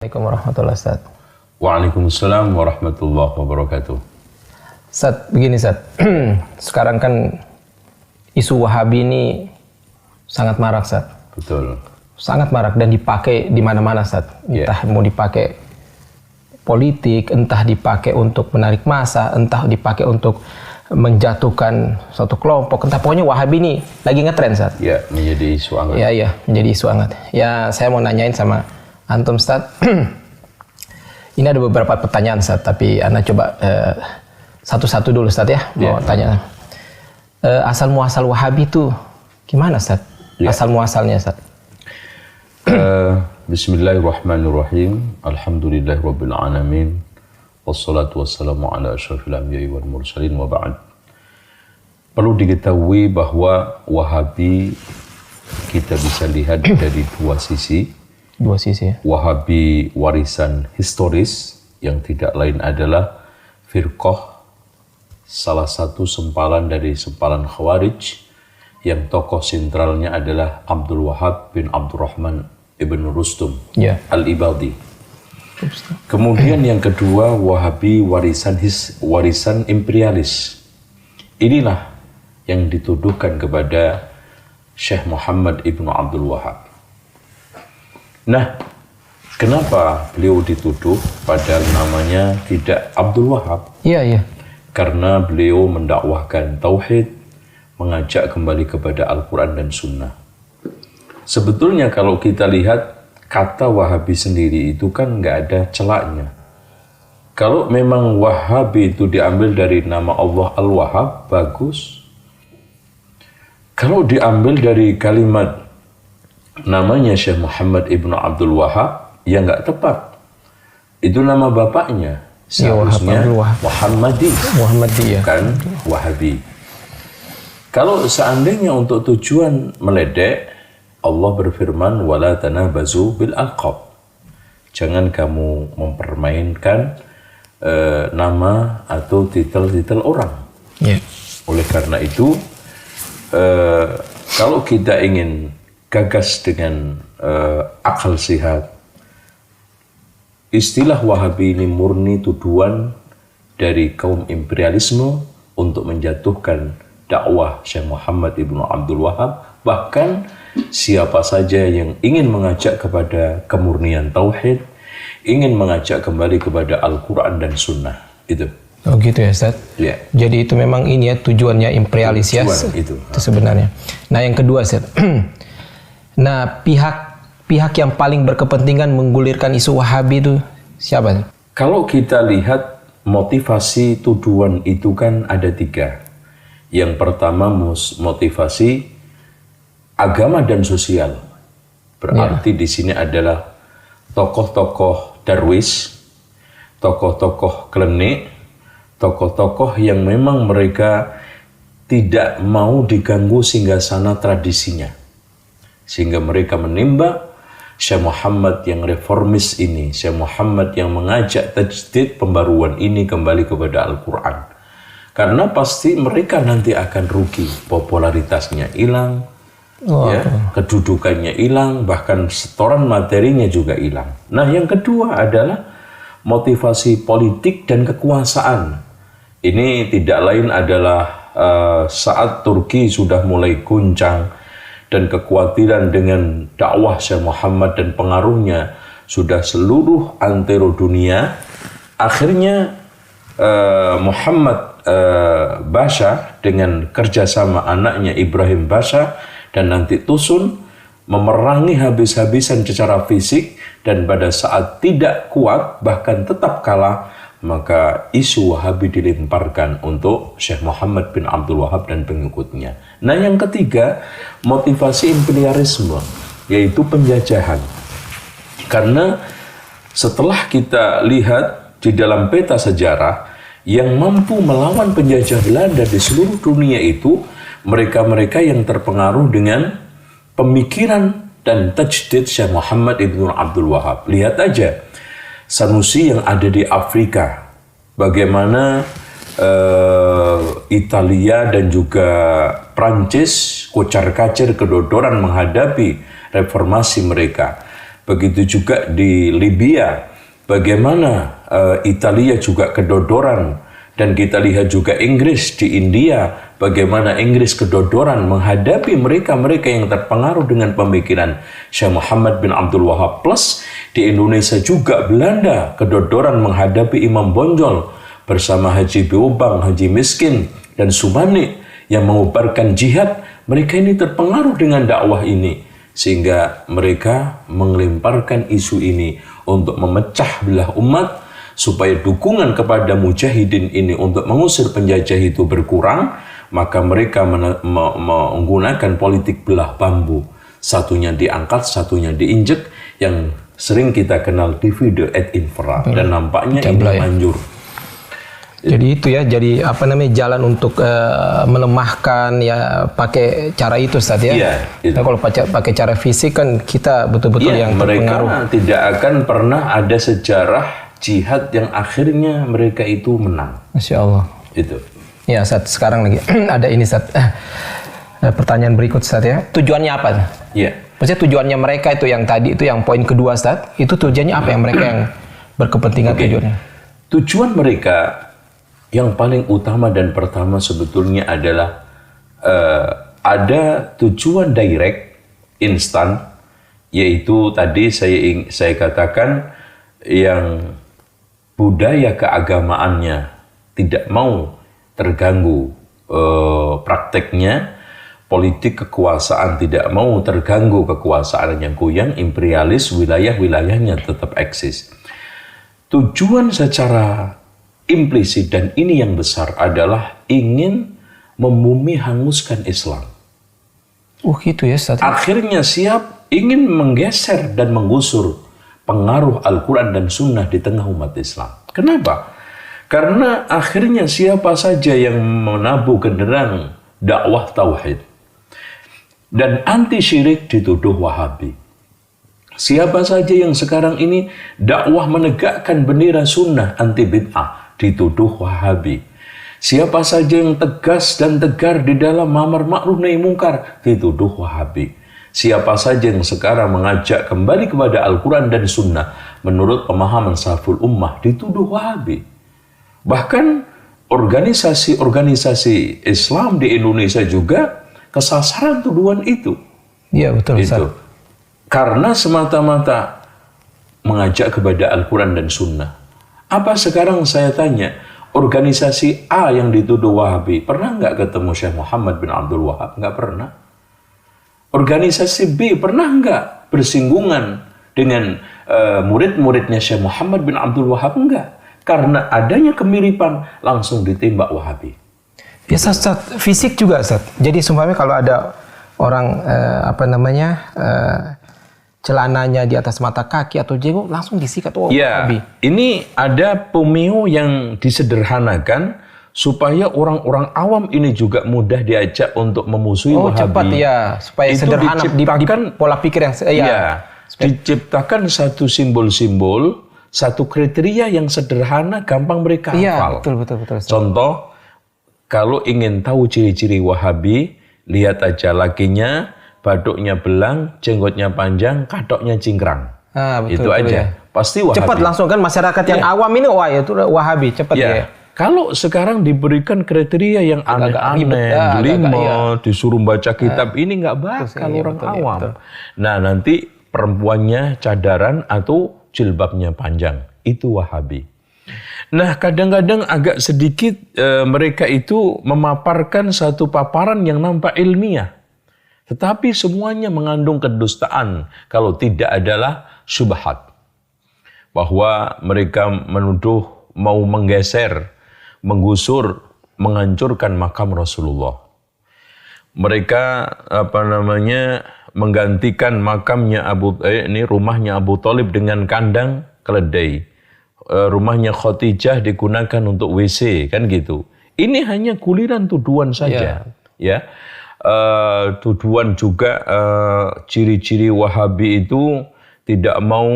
Assalamualaikum warahmatullahi wabarakatuh. Waalaikumsalam warahmatullahi wabarakatuh. Ustaz, begini Ustaz. Sekarang kan isu Wahabi ini sangat marak Ustaz. Betul. Sangat marak dan dipakai di mana-mana Ustaz. Entah mau dipakai politik, entah dipakai untuk menarik massa, entah dipakai untuk menjatuhkan suatu kelompok. Entah pokoknya Wahabi ini lagi ngetren Ustaz. Ya, menjadi isu hangat. Ya, menjadi isu hangat. Ya, saya mau nanyain sama Antum Ustaz, ini ada beberapa pertanyaan Ustaz, tapi Anda coba satu-satu dulu Ustaz ya, mau tanya. Asal muasal Wahabi itu gimana Ustaz? Asal muasalnya Ustaz? Bismillahirrahmanirrahim. Alhamdulillahirabbil alamin. Wassalatu wassalamu ala asyrafil anbiya'i wal mursalin wa ba'd. Perlu diketahui bahwa Wahabi kita bisa lihat dari dua sisi. Ya. Wahabi warisan historis yang tidak lain adalah firqah, salah satu sempalan dari sempalan Khawarij yang tokoh sentralnya adalah Abdul Wahab bin Abdurrahman ibn Rustum al-Ibadi. Kemudian yang kedua, Wahabi warisan imperialis. Inilah yang dituduhkan kepada Syekh Muhammad ibn Abdul Wahab. Nah, kenapa beliau dituduh padahal namanya tidak Abdul Wahab? Iya. Karena beliau mendakwahkan tauhid, mengajak kembali kepada Al-Quran dan Sunnah. Sebetulnya kalau kita lihat kata Wahabi sendiri itu kan nggak ada celaknya. Kalau memang Wahabi itu diambil dari nama Allah Al-Wahhab, bagus. Kalau diambil dari kalimat namanya Syekh Muhammad ibnu Abdul Wahab, ya nggak tepat. Itu nama bapaknya. Seharusnya Muhammadi ya. Bukan Wahabi. Kalau seandainya untuk tujuan meledek, Allah berfirman, wala tanabazu bil alqab. Jangan kamu mempermainkan nama atau titel-titel orang. Oleh karena itu, kalau kita ingin gagas dengan akal sehat, istilah Wahabi ini murni tuduhan dari kaum imperialisme untuk menjatuhkan dakwah Syekh Muhammad ibnu Abdul Wahab. Bahkan siapa saja yang ingin mengajak kepada kemurnian tauhid, ingin mengajak kembali kepada Al-Quran dan Sunnah. Itu. Oh gitu ya Ustaz? Ya. Jadi itu memang ini ya tujuannya imperialis ya? Itu sebenarnya. Nah yang kedua Ustaz, nah, pihak yang paling berkepentingan menggulirkan isu Wahabi itu siapa? Kalau kita lihat motivasi tuduhan itu kan ada tiga. Yang pertama motivasi agama dan sosial. Berarti di sini adalah tokoh-tokoh darwis, tokoh-tokoh klenik, tokoh-tokoh yang memang mereka tidak mau diganggu singgasana tradisinya. Sehingga mereka menimba Syekh Muhammad yang reformis ini, Syekh Muhammad yang mengajak tajdid pembaruan ini kembali kepada Al-Quran. Karena pasti mereka nanti akan rugi, popularitasnya hilang, kedudukannya hilang, bahkan setoran materinya juga hilang. Nah yang kedua adalah motivasi politik dan kekuasaan. Ini tidak lain adalah saat Turki sudah mulai goncang, dan kekhawatiran dengan dakwah Syekh Muhammad dan pengaruhnya sudah seluruh antero dunia. Akhirnya Muhammad Basha dengan kerjasama anaknya Ibrahim Basha dan nanti Tusun memerangi habis-habisan secara fisik, dan pada saat tidak kuat bahkan tetap kalah, maka isu Wahabi dilemparkan untuk Syekh Muhammad bin Abdul Wahab dan pengikutnya. Nah yang ketiga, motivasi imperialisme, yaitu penjajahan. Karena setelah kita lihat di dalam peta sejarah, yang mampu melawan penjajah Belanda di seluruh dunia itu mereka-mereka yang terpengaruh dengan pemikiran dan tajdid Syekh Muhammad ibnu Abdul Wahab. Lihat aja Sanusi yang ada di Afrika, bagaimana Italia dan juga Prancis kocar-kacir kedodoran menghadapi reformasi mereka. begitu juga di Libya, bagaimana Italia juga kedodoran, dan kita lihat juga Inggris di India, bagaimana Inggris kedodoran menghadapi mereka-mereka yang terpengaruh dengan pemikiran Syekh Muhammad bin Abdul Wahab. Plus di Indonesia juga Belanda kedodoran menghadapi Imam Bonjol bersama Haji Beobang, Haji Miskin, dan Subani yang mengubarkan jihad. Mereka ini terpengaruh dengan dakwah ini, sehingga mereka mengelemparkan isu ini untuk memecah belah umat, supaya dukungan kepada mujahidin ini untuk mengusir penjajah itu berkurang. Maka mereka menggunakan politik belah bambu, satunya diangkat, satunya diinjek, yang sering kita kenal divide et impera, dan nampaknya ini manjur. Jadi itu ya, jadi apa namanya, jalan untuk melemahkan ya, pakai cara itu Ustaz ya. Iya, itu. Nah, kalau pakai cara fisik kan kita betul-betul yang terpengaruh. Mereka tidak akan pernah ada sejarah jihad yang akhirnya mereka itu menang. Masya Allah. Itu. Ya Ustaz, sekarang lagi ada ini Ustaz. Pertanyaan berikut Ustaz ya. Tujuannya apa? Iya. Maksudnya tujuannya mereka itu yang tadi itu, yang poin kedua Ustaz, itu tujuannya apa yang mereka yang berkepentingan tujuannya? Tujuan mereka yang paling utama dan pertama sebetulnya adalah ada tujuan direct, instan, yaitu tadi saya katakan yang budaya keagamaannya tidak mau terganggu prakteknya, politik kekuasaan tidak mau terganggu kekuasaannya goyang, imperialis, wilayah-wilayahnya tetap eksis. Tujuan secara implisit, dan ini yang besar, adalah ingin membumi hanguskan Islam. Gitu ya Ustaz. Akhirnya siap ingin menggeser dan menggusur pengaruh Al-Quran dan Sunnah di tengah umat Islam. Kenapa? Karena akhirnya siapa saja yang menabuh genderang dakwah tauhid dan anti syirik dituduh Wahabi. Siapa saja yang sekarang ini dakwah menegakkan bendera sunnah anti bid'ah dituduh Wahabi. Siapa saja yang tegas dan tegar di dalam amar ma'ruf nahi mungkar dituduh Wahabi. Siapa saja yang sekarang mengajak kembali kepada Al-Quran dan Sunnah menurut pemahaman salaful ummah dituduh Wahabi. Bahkan organisasi-organisasi Islam di Indonesia juga kesasaran tuduhan itu. Iya betul Ustaz. Itu. Karena semata-mata mengajak kepada Al-Quran dan Sunnah. Apa sekarang saya tanya, organisasi A yang dituduh Wahabi pernah nggak ketemu Syekh Muhammad bin Abdul Wahab? Nggak pernah. Organisasi B pernah nggak bersinggungan dengan murid-muridnya Syekh Muhammad bin Abdul Wahab? Nggak. Karena adanya kemiripan langsung ditembak Wahabi. Ya Ustaz, fisik juga Ustaz. Jadi sumpahnya kalau ada orang celananya di atas mata kaki atau jenggot langsung disikat Wahabi. Ini ada pemio yang disederhanakan supaya orang-orang awam ini juga mudah diajak untuk memusuhi Wahabi. Cepat ya, supaya itu sederhana di pola pikir yang diciptakan satu simbol-simbol, satu kriteria yang sederhana, gampang mereka hafal. Iya, betul. Contoh, kalau ingin tahu ciri-ciri Wahabi, lihat aja lakinya baduknya belang, jenggotnya panjang, katoknya cingkrang. Betul, itu aja. Ya. Pasti Wahabi. Cepat langsung kan masyarakat yang awam ini, wah itu Wahabi, cepat ya. Kalau sekarang diberikan kriteria yang aneh-aneh, disuruh baca kitab, ini nggak bakal orang awam. Betul. Nah nanti perempuannya cadaran atau jilbabnya panjang, itu Wahabi. Nah kadang-kadang agak sedikit mereka itu memaparkan satu paparan yang nampak ilmiah. Tetapi semuanya mengandung kedustaan kalau tidak adalah syubhat. Bahwa mereka menuduh mau menggeser, menggusur, menghancurkan makam Rasulullah. Mereka menggantikan makamnya rumahnya Abu Thalib dengan kandang keledai. Rumahnya Khadijah digunakan untuk WC, kan gitu. Ini hanya kuliran tuduhan saja, ya. Tuduhan juga ciri-ciri Wahabi itu tidak mau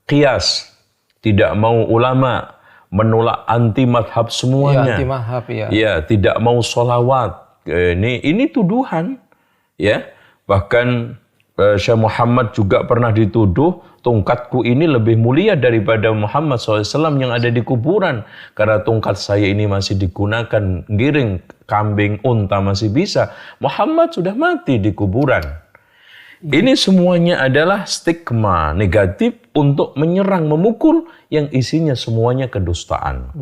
qiyas, tidak mau ulama, menolak anti madhab semuanya. Anti madhab, ya, tidak mau sholawat. Ini tuduhan, ya. Bahkan Syekh Muhammad juga pernah dituduh tongkatku ini lebih mulia daripada Muhammad SAW yang ada di kuburan. Karena tongkat saya ini masih digunakan giring kambing, unta masih bisa. Muhammad sudah mati di kuburan. Ini semuanya adalah stigma negatif untuk menyerang, memukul yang isinya semuanya kedustaan.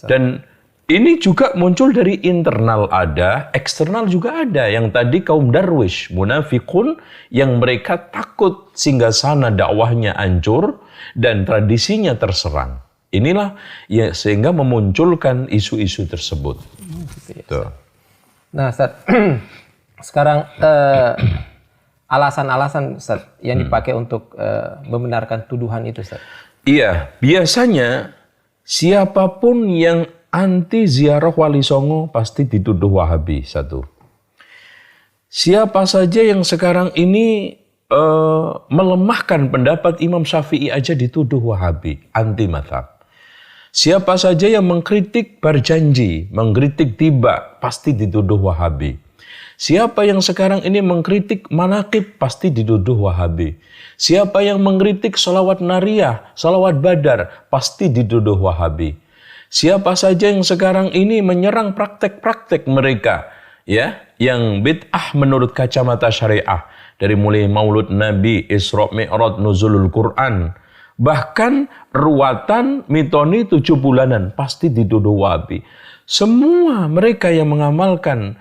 Dan ini juga muncul dari internal ada, eksternal juga ada. Yang tadi kaum darwish, munafikun, yang mereka takut singgasana dakwahnya hancur dan tradisinya terserang. Inilah ya sehingga memunculkan isu-isu tersebut. Nah, Ustaz, sekarang alasan-alasan Ustaz yang dipakai untuk membenarkan tuduhan itu, Ustaz. Iya, biasanya siapapun yang anti ziarah Wali Songo pasti dituduh Wahabi, satu. Siapa saja yang sekarang ini melemahkan pendapat Imam Syafi'i aja dituduh Wahabi, anti mazhab. Siapa saja yang mengkritik berjanji, mengkritik tiba, pasti dituduh Wahabi. Siapa yang sekarang ini mengkritik manaqib, pasti dituduh Wahabi. Siapa yang mengkritik salawat nariyah, salawat badar, pasti dituduh Wahabi. Siapa saja yang sekarang ini menyerang praktek-praktek mereka, ya, yang bid'ah menurut kacamata syariah, dari mulai Maulud Nabi, Isra Mi'raj, Nuzulul Quran, bahkan ruatan mitoni 7 bulanan, pasti dituduh Wahabi. Semua mereka yang mengamalkan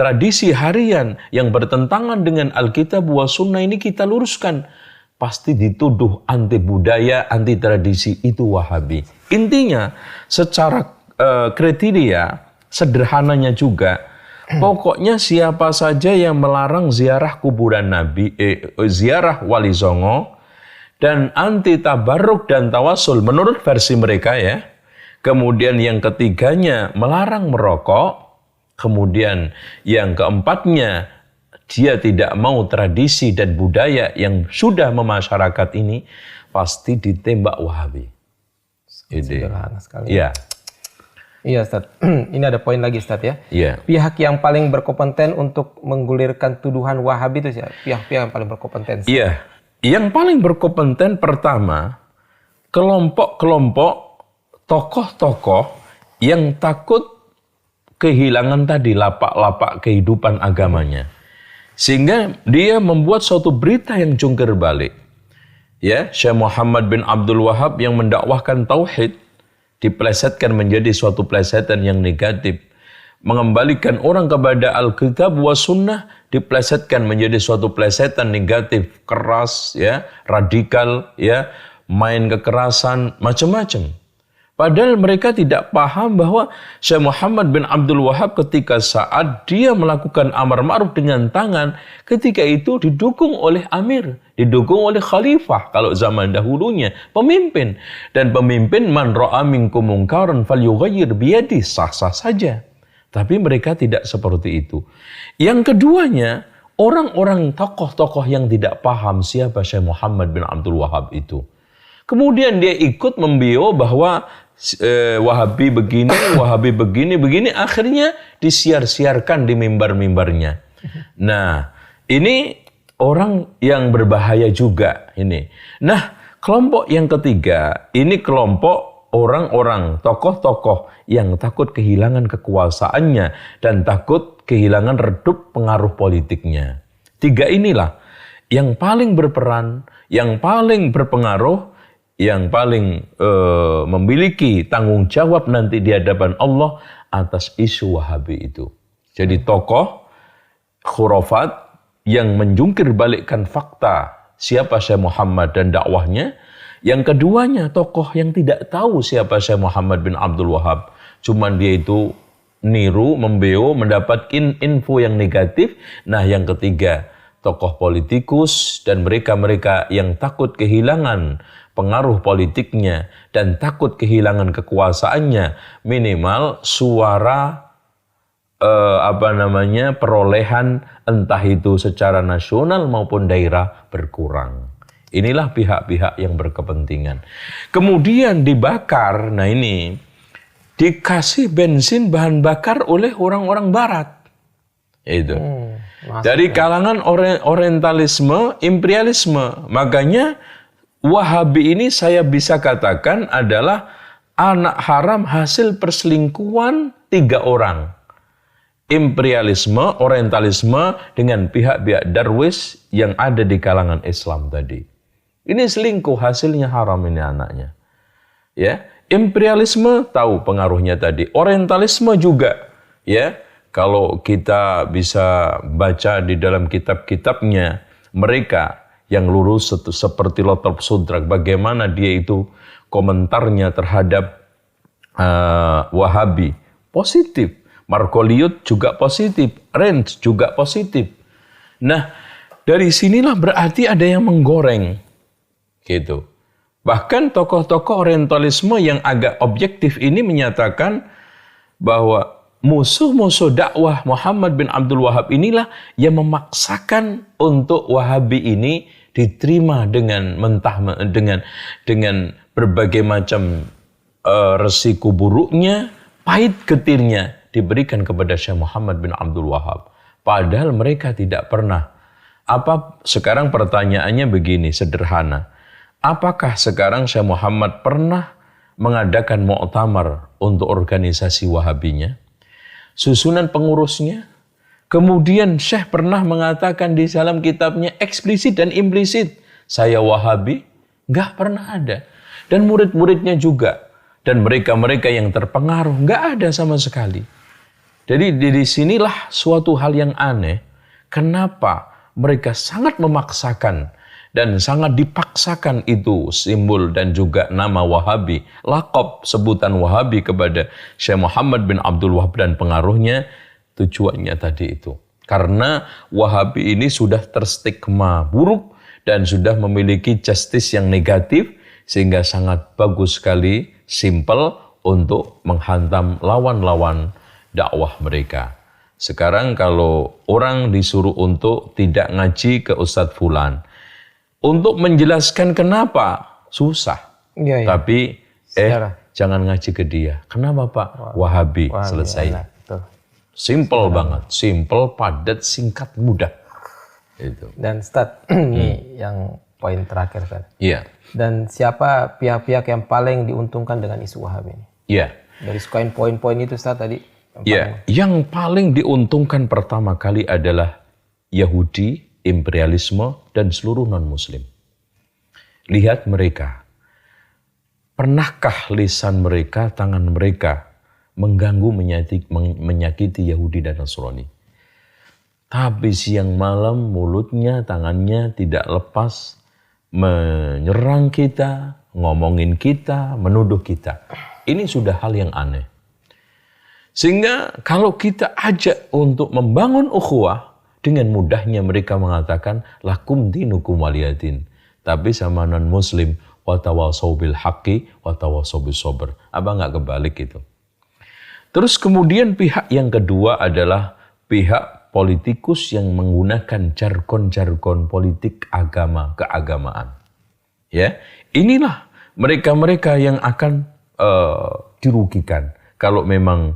tradisi harian yang bertentangan dengan Alkitab wa Sunnah ini kita luruskan, pasti dituduh anti budaya, anti tradisi, itu Wahabi. Intinya secara kriteria sederhananya juga, pokoknya siapa saja yang melarang ziarah kuburan Nabi, ziarah Wali Songo dan anti tabarruk dan tawasul menurut versi mereka ya. Kemudian yang ketiganya melarang merokok. Kemudian yang keempatnya, dia tidak mau tradisi dan budaya yang sudah memasyarakat ini, pasti ditembak Wahabi. Sederhana sekali. Iya. Iya, Ustaz. Ini ada poin lagi, Ustaz, ya. Iya. Pihak yang paling berkompeten untuk menggulirkan tuduhan Wahabi itu siapa? Pihak-pihak yang paling berkompeten. Iya. Yang paling berkompeten pertama, kelompok-kelompok tokoh-tokoh yang takut kehilangan tadi lapak-lapak kehidupan agamanya. Sehingga dia membuat suatu berita yang jungkir balik. Ya, Syekh Muhammad bin Abdul Wahab yang mendakwahkan tauhid diplesetkan menjadi suatu plesetan yang negatif. Mengembalikan orang kepada Alkitab wa Sunnah diplesetkan menjadi suatu plesetan negatif, keras, ya, radikal, ya, main kekerasan, macam-macam. Padahal mereka tidak paham bahwa Syekh Muhammad bin Abdul Wahab ketika saat dia melakukan amar ma'ruf dengan tangan, ketika itu didukung oleh amir, didukung oleh khalifah kalau zaman dahulunya, pemimpin. Dan pemimpin man ra'a minkum munkaran falyughayyir biyadi, sah-sah saja. Tapi mereka tidak seperti itu. Yang keduanya, orang-orang tokoh-tokoh yang tidak paham siapa Syekh Muhammad bin Abdul Wahab itu. Kemudian dia ikut membio bahwa Wahabi begini, akhirnya disiar-siarkan di mimbar-mimbarnya. Nah, ini orang yang berbahaya juga ini. Nah, kelompok yang ketiga, ini kelompok orang-orang, tokoh-tokoh yang takut kehilangan kekuasaannya dan takut kehilangan redup pengaruh politiknya. Tiga inilah yang paling berperan, yang paling berpengaruh, yang paling memiliki tanggung jawab nanti di hadapan Allah atas isu Wahabi itu. Jadi tokoh khurafat yang menjungkir balikkan fakta siapa Syekh Muhammad dan dakwahnya. Yang keduanya tokoh yang tidak tahu siapa Syekh Muhammad bin Abdul Wahab. Cuman dia itu niru, membeo, mendapatkan info yang negatif. Nah, yang ketiga tokoh politikus dan mereka-mereka yang takut kehilangan pengaruh politiknya dan takut kehilangan kekuasaannya, minimal suara perolehan entah itu secara nasional maupun daerah berkurang. Inilah pihak-pihak yang berkepentingan. Kemudian dibakar, nah ini dikasih bensin bahan bakar oleh orang-orang barat. Itu. Dari kalangan orientalisme, imperialisme. Makanya Wahabi ini saya bisa katakan adalah anak haram hasil perselingkuhan 3 orang. Imperialisme, orientalisme dengan pihak-pihak darwis yang ada di kalangan Islam tadi. Ini selingkuh, hasilnya haram ini anaknya. Ya, imperialisme tahu pengaruhnya tadi. Orientalisme juga, ya. Kalau kita bisa baca di dalam kitab-kitabnya mereka yang lurus seperti Lothrop Sudrak, bagaimana dia itu komentarnya terhadap Wahabi positif, Margoliouth juga positif, Renz juga positif. Nah, dari sinilah berarti ada yang menggoreng, gitu. Bahkan tokoh-tokoh orientalisme yang agak objektif ini menyatakan bahwa musuh-musuh dakwah Muhammad bin Abdul Wahab inilah yang memaksakan untuk Wahabi ini diterima dengan dengan berbagai macam resiko buruknya, pahit getirnya diberikan kepada Syekh Muhammad bin Abdul Wahab. Padahal mereka tidak pernah. Sekarang pertanyaannya begini, sederhana. Apakah sekarang Syekh Muhammad pernah mengadakan muktamar untuk organisasi Wahabinya? Susunan pengurusnya? Kemudian Syekh pernah mengatakan di dalam kitabnya eksplisit dan implisit, saya Wahabi? Nggak pernah ada. Dan murid-muridnya juga. Dan mereka-mereka yang terpengaruh, nggak ada sama sekali. Jadi di sinilah suatu hal yang aneh. Kenapa mereka sangat memaksakan dan sangat dipaksakan itu simbol dan juga nama Wahabi, lakop sebutan Wahabi kepada Syekh Muhammad bin Abdul Wahab dan pengaruhnya, tujuannya tadi itu. Karena Wahabi ini sudah terstigma buruk dan sudah memiliki justice yang negatif, sehingga sangat bagus sekali, simple untuk menghantam lawan-lawan dakwah mereka. Sekarang kalau orang disuruh untuk tidak ngaji ke Ustadz Fulan, untuk menjelaskan kenapa, susah. Iya. Tapi, jangan ngaji ke dia. Kenapa Pak? Wahabi, selesai. Enak, simple banget. Simple, padat, singkat, mudah. Itu. Dan Ustadz, ini yang poin terakhir, Ustadz. Iya. Dan siapa pihak-pihak yang paling diuntungkan dengan isu Wahabi ini? Iya. Dari poin-poin itu Ustadz tadi. Ya, yang paling diuntungkan pertama kali adalah Yahudi, imperialisme, dan seluruh non-Muslim. Lihat mereka. Pernahkah lisan mereka, tangan mereka mengganggu, menyakiti Yahudi dan Nasrani? Tapi siang malam mulutnya, tangannya tidak lepas menyerang kita, ngomongin kita, menuduh kita. Ini sudah hal yang aneh. Sehingga kalau kita ajak untuk membangun ukhuwah, dengan mudahnya mereka mengatakan lakum dinukum waliyadin. Tapi sama non-muslim, watawasau bil haqqi, watawasau bis sabr. Apa nggak kebalik itu? Terus kemudian pihak yang kedua adalah pihak politikus yang menggunakan jargon-jargon politik agama, keagamaan. Ya, inilah mereka-mereka yang akan dirugikan kalau memang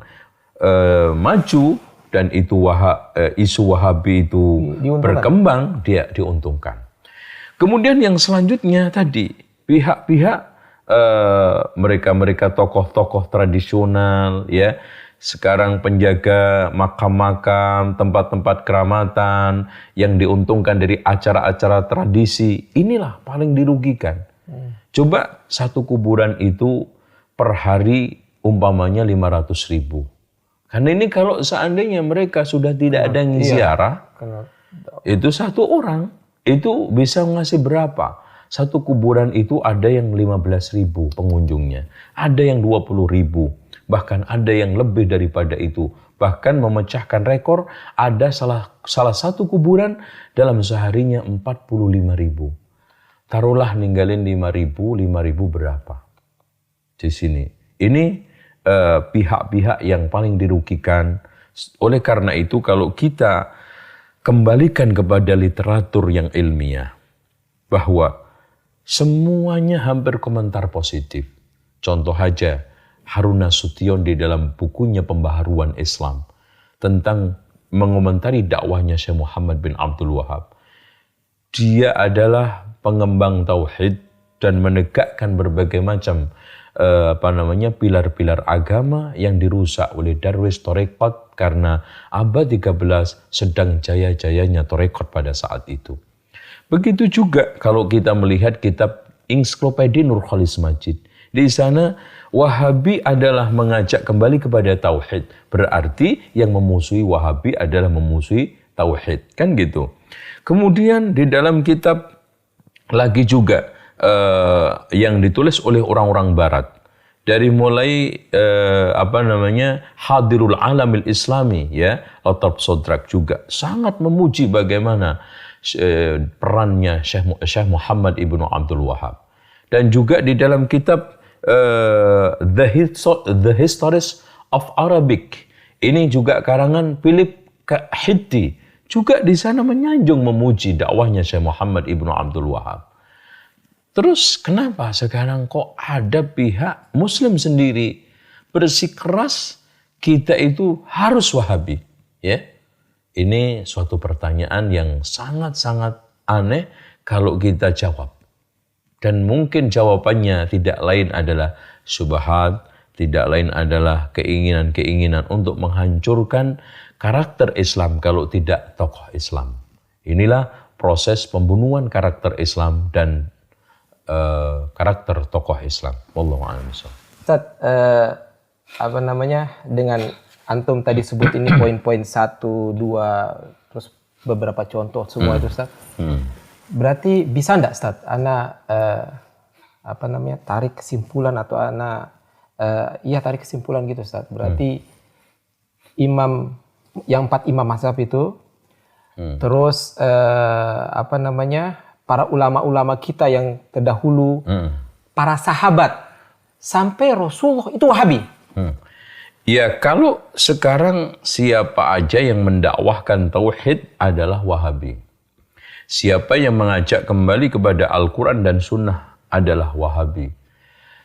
maju dan itu isu Wahabi itu berkembang, dia diuntungkan. Kemudian yang selanjutnya tadi pihak-pihak mereka-mereka tokoh-tokoh tradisional, ya, sekarang penjaga makam-makam, tempat-tempat keramatan yang diuntungkan dari acara-acara tradisi, inilah paling dirugikan. Coba satu kuburan itu per hari umpamanya 500.000. Karena ini kalau seandainya mereka sudah tidak ada yang ziarah, itu satu orang itu bisa ngasih berapa? Satu kuburan itu ada yang 15.000 pengunjungnya, ada yang 20.000, bahkan ada yang lebih daripada itu. Bahkan memecahkan rekor, ada salah satu kuburan dalam seharinya 45.000. Taruhlah ninggalin 5.000 berapa? Di sini. Ini pihak-pihak yang paling dirugikan. Oleh karena itu kalau kita kembalikan kepada literatur yang ilmiah, bahwa semuanya hampir komentar positif. Contoh aja Harun Nasution di dalam bukunya Pembaharuan Islam tentang mengomentari dakwahnya Syekh Muhammad bin Abdul Wahab, dia adalah pengembang tauhid dan menegakkan berbagai macam pilar-pilar agama yang dirusak oleh Darwis Torekot karena abad 13 sedang jaya-jayanya Torekot pada saat itu. Begitu juga kalau kita melihat kitab Ensiklopedia Nur Khalis Majid. Di sana Wahabi adalah mengajak kembali kepada tauhid. Berarti yang memusuhi Wahabi adalah memusuhi tauhid. Kan gitu. Kemudian di dalam kitab lagi juga yang ditulis oleh orang-orang barat. Dari mulai Hadirul Alamil Islami, ya, Latab Sodrak juga sangat memuji bagaimana perannya Syekh Muhammad ibnu Abdul Wahab. Dan juga di dalam kitab The Histories of Arabic, ini juga karangan Philip Hitti, juga di sana menyanjung memuji dakwahnya Syekh Muhammad ibnu Abdul Wahab. Terus kenapa sekarang kok ada pihak Muslim sendiri bersikeras kita itu harus Wahabi? Ya, ini suatu pertanyaan yang sangat-sangat aneh kalau kita jawab. Dan mungkin jawabannya tidak lain adalah syubhat, tidak lain adalah keinginan-keinginan untuk menghancurkan karakter Islam kalau tidak tokoh Islam. Inilah proses pembunuhan karakter Islam dan karakter tokoh Islam. Wallahu a'lam bishawab. Ustaz, dengan antum tadi sebut ini poin-poin 1, 2, terus beberapa contoh semua itu Ustaz. Berarti bisa enggak Ustaz, tarik kesimpulan atau tarik kesimpulan gitu Ustaz. Berarti imam yang 4 imam mazhab itu terus para ulama-ulama kita yang terdahulu, para sahabat sampai Rasulullah itu Wahabi. Ya, kalau sekarang siapa aja yang mendakwahkan tauhid adalah Wahabi. Siapa yang mengajak kembali kepada Al-Quran dan Sunnah adalah Wahabi.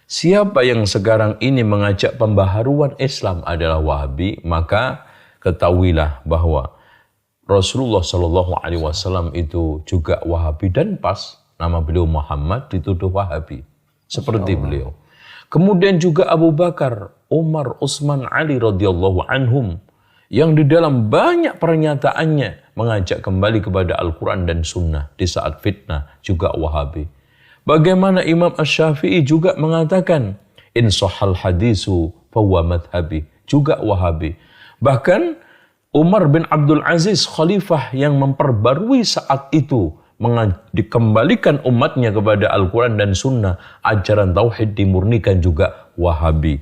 Siapa yang sekarang ini mengajak pembaharuan Islam adalah Wahabi, maka ketahuilah bahwa Rasulullah SAW itu juga Wahabi dan pas nama beliau Muhammad dituduh Wahabi seperti beliau. Kemudian juga Abu Bakar, Umar, Utsman, Ali radhiyallahu anhum yang di dalam banyak pernyataannya mengajak kembali kepada Al-Quran dan Sunnah di saat fitnah juga Wahabi. Bagaimana Imam Asy-Syafi'i juga mengatakan in sahal hadisu fahuwa madhabi, juga Wahabi. Bahkan Umar bin Abdul Aziz khalifah yang memperbarui saat itu dikembalikan umatnya kepada Al-Quran dan Sunnah, ajaran tauhid dimurnikan juga Wahabi.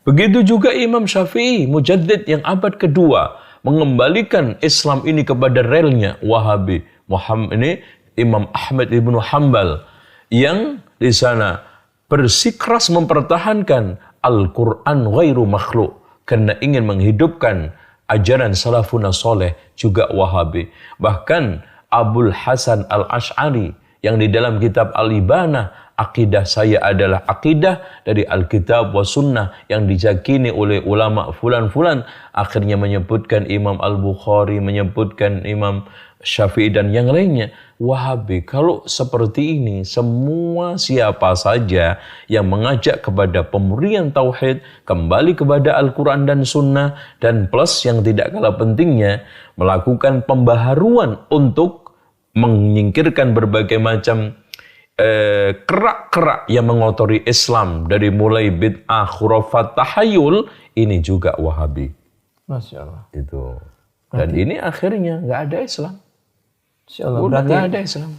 Begitu juga Imam Syafi'i mujaddid yang abad kedua mengembalikan Islam ini kepada relnya Wahabi. Muhammad ini Imam Ahmad ibnu Hanbal yang di sana bersikeras mempertahankan Al-Quran ghairu makhluk karena ingin menghidupkan ajaran salafun soleh, juga Wahabi. Bahkan Abul Hasan Al-Ash'ari yang di dalam kitab Al-Ibanah, akidah saya adalah akidah dari Alkitab wa Sunnah yang diyakini oleh ulama fulan-fulan, akhirnya menyebutkan Imam Al-Bukhari, menyebutkan Imam Syafi'i dan yang lainnya. Wahabi. Kalau seperti ini, semua siapa saja yang mengajak kepada pemurnian tauhid, kembali kepada Al-Quran dan Sunnah, dan plus yang tidak kalah pentingnya, melakukan pembaharuan untuk menyingkirkan berbagai macam kerak-kerak yang mengotori Islam dari mulai bid'ah, khurafat, tahayul, ini juga Wahabi. Masya Allah. Itu. Dan ini akhirnya nggak ada Islam. Masya Allah. Udah nggak ada Islam.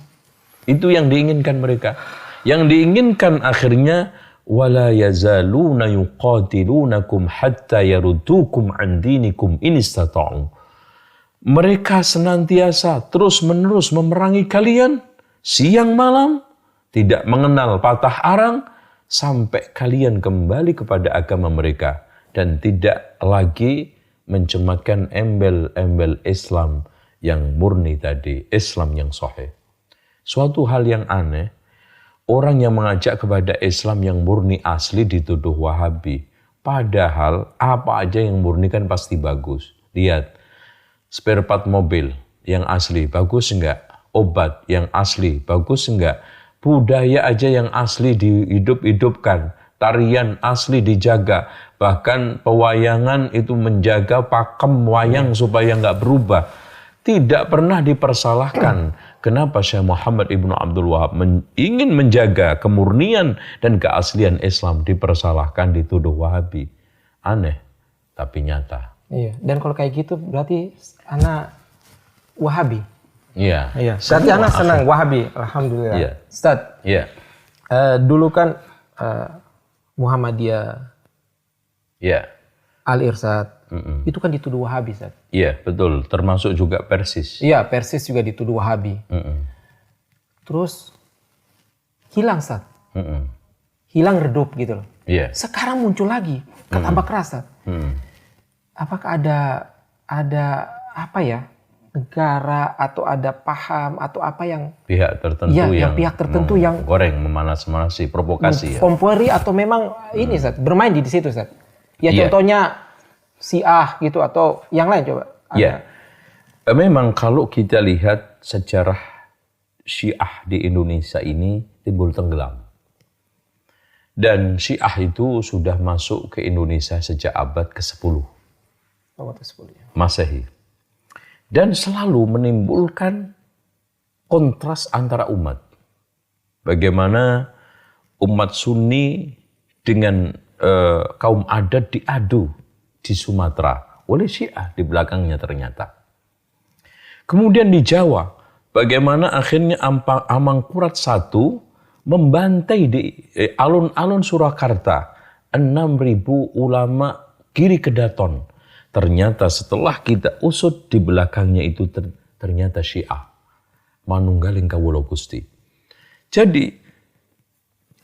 Itu yang diinginkan mereka. Yang diinginkan akhirnya wala yazaluna yuqatilunakum hatta yaruddukum an dinikum in istata'u. Mereka senantiasa terus-menerus memerangi kalian siang malam, tidak mengenal patah arang, sampai kalian kembali kepada agama mereka dan tidak lagi mencemarkan embel-embel Islam yang murni tadi, Islam yang sahih. Suatu hal yang aneh, orang yang mengajak kepada Islam yang murni asli dituduh Wahabi. Padahal apa aja yang murni kan pasti bagus. Lihat, spare part mobil yang asli, bagus enggak? Obat yang asli, bagus enggak? Budaya aja yang asli dihidup-hidupkan, tarian asli dijaga, bahkan pewayangan itu menjaga pakem wayang supaya enggak berubah. Tidak pernah dipersalahkan. Kenapa Syekh Muhammad Ibnu Abdul Wahab ingin menjaga kemurnian dan keaslian Islam dipersalahkan, dituduh Wahabi? Aneh, tapi nyata. Iya. Dan kalau kayak gitu berarti anak Wahabi. Iya. Iya. Berarti anak senang Wahabi. Alhamdulillah. Iya. Ustaz. Iya. Dulu kan Muhammadiyah, Iya. Al-Irsyad, itu kan dituduh Wahabi, Ustaz. Iya, betul. Termasuk juga Persis. Iya, Persis juga dituduh Wahabi. Terus hilang, Ustaz. Hilang redup gitu loh. Iya. Sekarang muncul lagi, tambah keras, Ustaz. Apakah ada apa ya, negara atau ada paham atau apa yang pihak tertentu yang pihak tertentu yang goreng, memanas-manasi, provokasi ya. Kompori atau memang ini, Ustaz, bermain di situ, Ustaz. Ya contohnya Syiah gitu atau yang lain coba. Ya, memang kalau kita lihat sejarah Syiah di Indonesia ini timbul tenggelam. Dan Syiah itu sudah masuk ke Indonesia sejak abad ke-10. Masehi. Dan selalu menimbulkan kontras antara umat. Bagaimana umat Sunni dengan kaum adat diadu di Sumatera oleh Syiah di belakangnya ternyata. Kemudian di Jawa, bagaimana akhirnya Amangkurat I membantai di alun-alun Surakarta 6.000 ulama Giri Kedaton. Ternyata setelah kita usut di belakangnya itu ternyata Syiah. Manunggaling Kawula Gusti. Jadi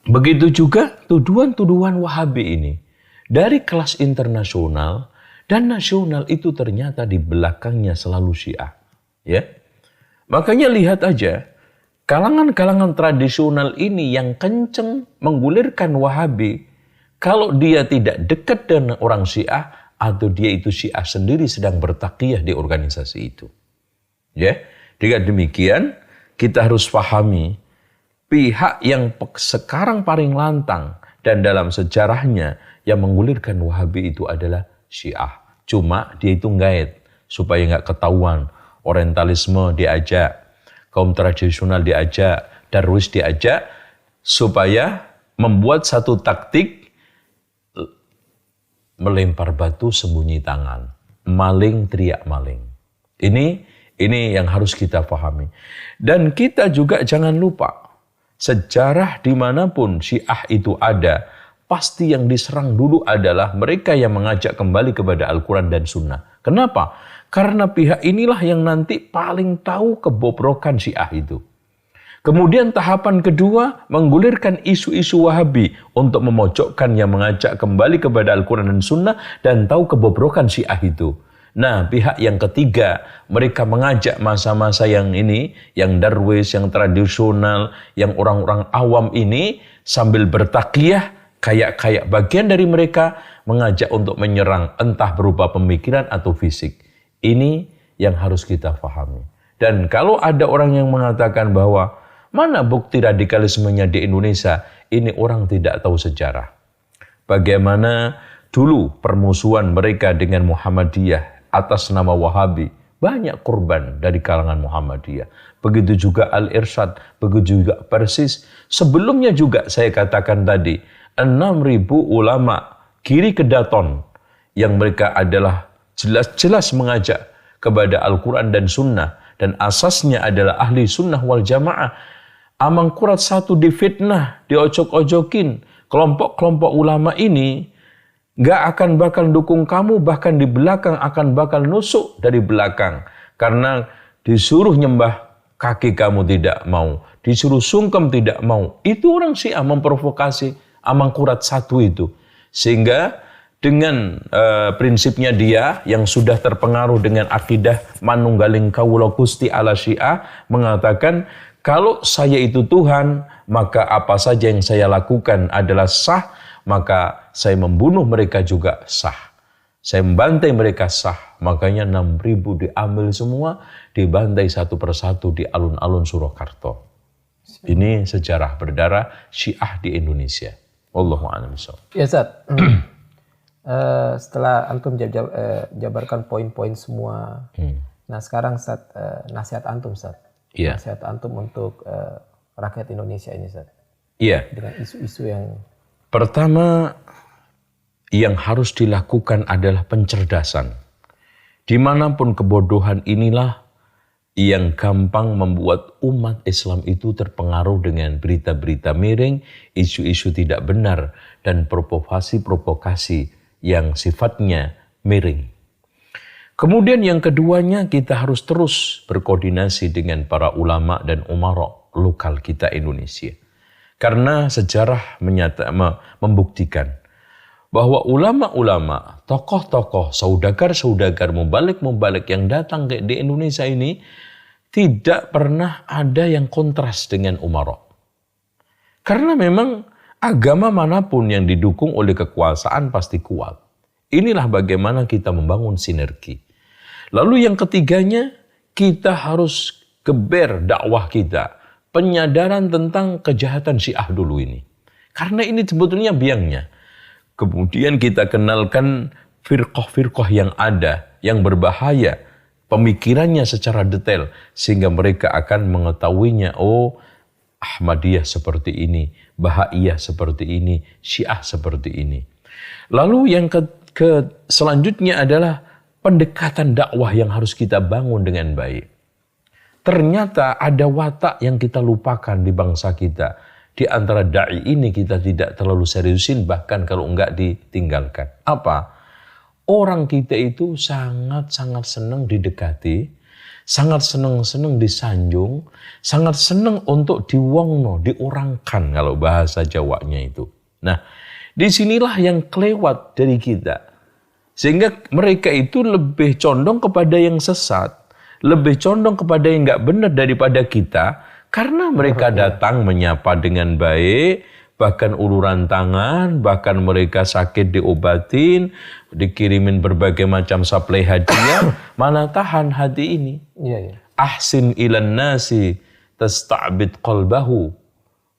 begitu juga tuduhan-tuduhan Wahabi ini dari kelas internasional dan nasional itu ternyata di belakangnya selalu Syiah. Ya, makanya lihat aja kalangan-kalangan tradisional ini yang kenceng menggulirkan Wahabi. Kalau dia tidak dekat dengan orang Syiah atau dia itu Syiah sendiri sedang bertaqiyah di organisasi itu. Ya, dengan demikian kita harus pahami. Pihak yang sekarang paling lantang dan dalam sejarahnya yang menggulirkan Wahabi itu adalah Syiah. Cuma dia itu ngait supaya nggak ketahuan. Orientalisme diajak, kaum tradisional diajak, Darwis diajak supaya membuat satu taktik melempar batu sembunyi tangan, maling teriak maling. Ini yang harus kita pahami. Dan kita juga jangan lupa. Sejarah dimanapun Syiah itu ada, pasti yang diserang dulu adalah mereka yang mengajak kembali kepada Al-Quran dan Sunnah. Kenapa? Karena pihak inilah yang nanti paling tahu kebobrokan Syiah itu. Kemudian tahapan kedua, menggulirkan isu-isu Wahabi untuk memojokkan yang mengajak kembali kepada Al-Quran dan Sunnah dan tahu kebobrokan Syiah itu. Nah, pihak yang ketiga, mereka mengajak masa-masa yang ini, yang Darwis, yang tradisional, yang orang-orang awam ini, sambil bertaqiyah, kayak bagian dari mereka, mengajak untuk menyerang, entah berupa pemikiran atau fisik. Ini yang harus kita pahami. Dan kalau ada orang yang mengatakan bahwa, mana bukti radikalismenya di Indonesia, ini orang tidak tahu sejarah. Bagaimana dulu permusuhan mereka dengan Muhammadiyah, atas nama Wahabi, banyak korban dari kalangan Muhammadiyah. Begitu juga Al-Irsyad, begitu juga Persis. Sebelumnya juga saya katakan tadi, 6.000 ulama Giri Kedaton yang mereka adalah jelas-jelas mengajak kepada Al-Quran dan Sunnah. Dan asasnya adalah ahli sunnah wal jamaah. Amangkurat I difitnah, diojok-ojokin. Kelompok-kelompok ulama ini nggak akan bakal dukung kamu, bahkan di belakang akan bakal nusuk dari belakang. Karena disuruh nyembah kaki kamu tidak mau, disuruh sungkem tidak mau. Itu orang Syiah memprovokasi Amangkurat I itu. Sehingga dengan prinsipnya dia yang sudah terpengaruh dengan akidah Manunggaling Kawula Gusti ala Syiah mengatakan, kalau saya itu Tuhan, maka apa saja yang saya lakukan adalah sah, maka saya membunuh mereka juga sah. Saya membantai mereka sah, makanya 6.000 diambil semua, dibantai satu persatu di alun-alun Surakarta. Ini sejarah berdarah Syiah di Indonesia. Wallahu a'lam bishawab. Ya Ustaz, setelah antum jabarkan poin-poin semua, nah sekarang Ustaz, nasihat antum Ustaz. Iya. Nasihat antum untuk rakyat Indonesia ini Ustaz. Iya. Dengan isu-isu yang... Pertama, yang harus dilakukan adalah pencerdasan. Dimanapun kebodohan inilah yang gampang membuat umat Islam itu terpengaruh dengan berita-berita miring, isu-isu tidak benar, dan provokasi-provokasi yang sifatnya miring. Kemudian yang keduanya, kita harus terus berkoordinasi dengan para ulama dan umara lokal kita Indonesia. Karena sejarah membuktikan bahwa ulama-ulama, tokoh-tokoh, saudagar-saudagar, mubalik-mubalik yang datang di Indonesia ini tidak pernah ada yang kontras dengan umara. Karena memang agama manapun yang didukung oleh kekuasaan pasti kuat. Inilah bagaimana kita membangun sinergi. Lalu yang ketiganya, kita harus geber dakwah kita. Penyadaran tentang kejahatan Syiah dulu ini. Karena ini sebetulnya biangnya. Kemudian kita kenalkan firqah-firqah yang ada, yang berbahaya, pemikirannya secara detail, sehingga mereka akan mengetahuinya, oh Ahmadiyah seperti ini, Bahaiyah seperti ini, Syiah seperti ini. Lalu yang selanjutnya adalah pendekatan dakwah yang harus kita bangun dengan baik. Ternyata ada watak yang kita lupakan di bangsa kita. Di antara da'i ini kita tidak terlalu seriusin, bahkan kalau enggak ditinggalkan. Apa? Orang kita itu sangat-sangat senang didekati, sangat senang disanjung, sangat senang untuk diwongno, diorangkan kalau bahasa Jawanya itu. Nah, disinilah yang kelewat dari kita. Sehingga mereka itu lebih condong kepada yang sesat, lebih condong kepada yang enggak benar daripada kita. Karena mereka datang menyapa dengan baik, bahkan uluran tangan, bahkan mereka sakit diobatin, dikirimin berbagai macam suplai hadiah, mana tahan hati ini. Iya. Ahsin ilan nasi tasta'bid qalbahu,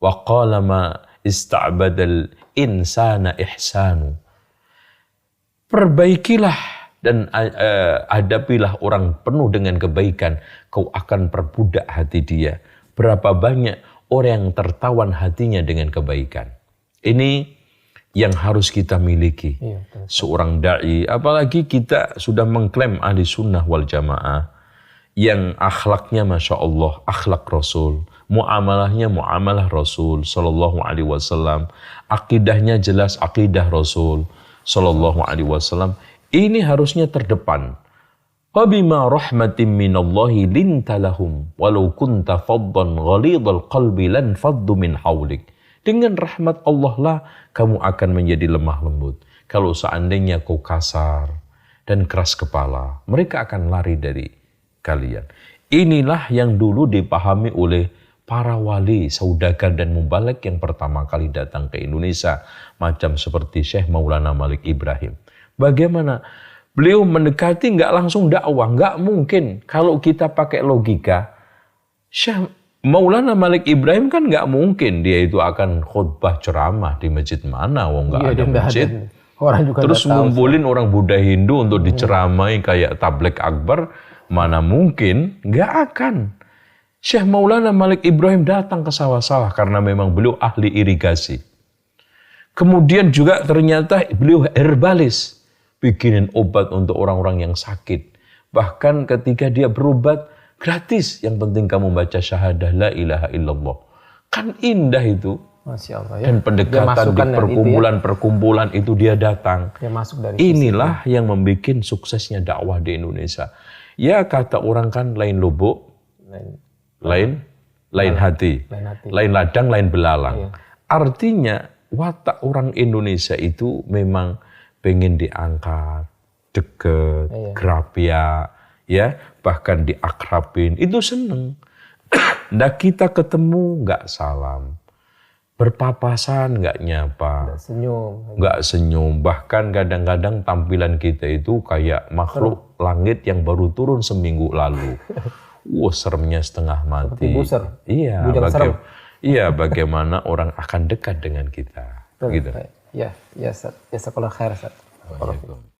wa qala ma ista'badal insana ihsanu. Perbaikilah dan hadapilah orang penuh dengan kebaikan, kau akan perbudak hati dia. Berapa banyak orang yang tertawan hatinya dengan kebaikan. Ini yang harus kita miliki. Iya, seorang da'i, apalagi kita sudah mengklaim ahli sunnah wal jamaah, yang akhlaknya Masya Allah, akhlak Rasul, muamalahnya muamalah Rasul Sallallahu Alaihi Wasallam, akidahnya jelas akidah Rasul Sallallahu Alaihi Wasallam. Ini harusnya terdepan. Wabima rahmatin minallahi linta lahum walau kunta faddan ghalidhal qalbi lan faddu min hawlik. Dengan rahmat Allah lah kamu akan menjadi lemah lembut. Kalau seandainya kau kasar dan keras kepala, mereka akan lari dari kalian. Inilah yang dulu dipahami oleh para wali, saudagar dan mubalik yang pertama kali datang ke Indonesia, macam seperti Syekh Maulana Malik Ibrahim. Bagaimana beliau mendekati, nggak langsung dakwah, nggak mungkin. Kalau kita pakai logika, Syekh Maulana Malik Ibrahim kan nggak mungkin dia itu akan khutbah ceramah di masjid mana, nggak ada masjid. Orang juga terus ngumpulin orang Buddha Hindu untuk diceramai kayak tabligh akbar, mana mungkin, nggak akan. Syekh Maulana Malik Ibrahim datang ke sawah-sawah karena memang beliau ahli irigasi. Kemudian juga ternyata beliau herbalis, bikinin obat untuk orang-orang yang sakit. Bahkan ketika dia berobat, gratis. Yang penting kamu baca syahadah la ilaha illallah. Kan indah itu. Masya Allah, ya. Dan pendekatan di perkumpulan-perkumpulan itu dia datang. Dia masuk dari inilah yang membuat suksesnya dakwah di Indonesia. Ya kata orang kan lain lubuk, lain hati. Lain ladang, lain belalang. Iya. Artinya watak orang Indonesia itu memang pengen diangkat, deket, gerapia, ya, bahkan diakrabin, itu seneng. Nah kita ketemu nggak salam, berpapasan, nggak nyapa, Senyum. nggak senyum. Bahkan kadang-kadang tampilan kita itu kayak makhluk langit yang baru turun seminggu lalu. Wah, seremnya setengah mati. Seperti buser. Iya, Bujang serem. iya, bagaimana orang akan dekat dengan kita. Gitu. Ya, ya, Ustaz. Ya, sekolah khair, Ustaz. Waalaikumsalam.